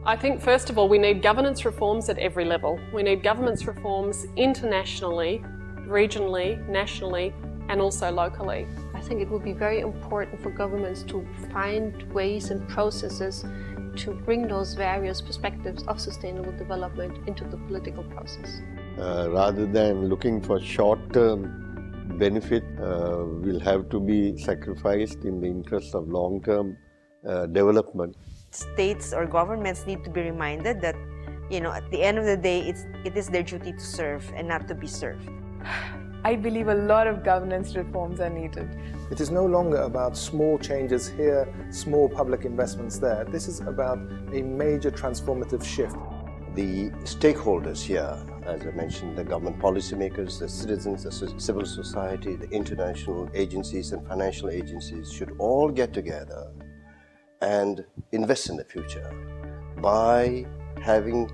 I think first of all we need governance reforms at every level. We need governance reforms internationally, regionally, nationally and also locally. I think it would be very important for governments to find ways and processes to bring those various perspectives of sustainable development into the political process. Rather than looking for short-term benefit, will have to be sacrificed in the interest of long-term development. States or governments need to be reminded that, at the end of the day, it is their duty to serve and not to be served. I believe a lot of governance reforms are needed. It is no longer about small changes here, small public investments there. This is about a major transformative shift. The stakeholders here, as I mentioned, the government policymakers, the citizens, the civil society, the international agencies and financial agencies should all get together and invest in the future by having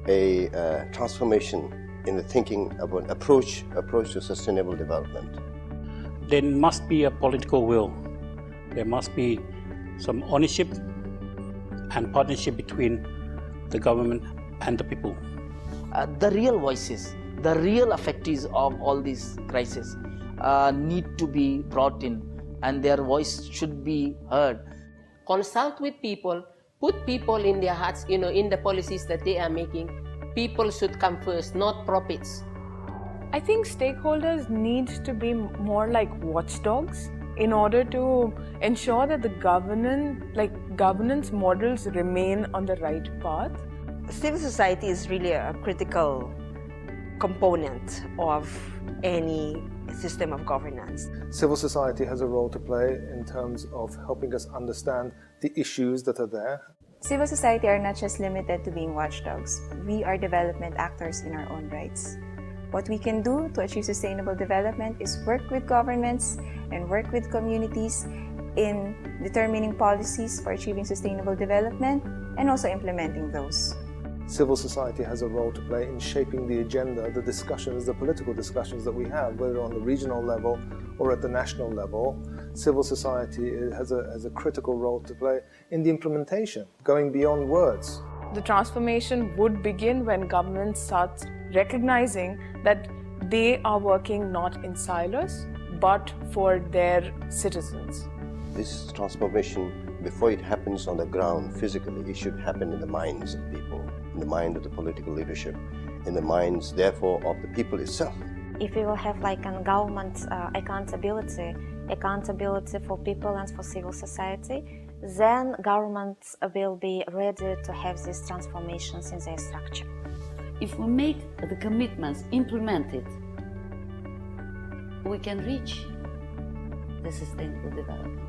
a transformation in the thinking about approach to sustainable development. There must be a political will. There must be some ownership and partnership between the government and the people. The real voices, the real affectees of all these crises need to be brought in, and their voice should be heard. Consult with people, put people in their hearts, in the policies that they are making. People should come first, not profits. I think stakeholders need to be more like watchdogs in order to ensure that the governance models remain on the right path. Civil society is really a critical component of any system of governance. Civil society has a role to play in terms of helping us understand the issues that are there. Civil society are not just limited to being watchdogs. We are development actors in our own rights. What we can do to achieve sustainable development is work with governments and work with communities in determining policies for achieving sustainable development and also implementing those. Civil society has a role to play in shaping the agenda, the discussions, the political discussions that we have, whether on the regional level or at the national level. Civil society has a critical role to play in the implementation, going beyond words. The transformation would begin when government starts recognizing that they are working not in silos, but for their citizens. This transformation, before it happens on the ground physically, it should happen in the minds of people, in the mind of the political leadership, in the minds, therefore, of the people itself. If we will have a government accountability for people and for civil society, then governments will be ready to have these transformations in their structure. If we make the commitments implemented, we can reach the sustainable development.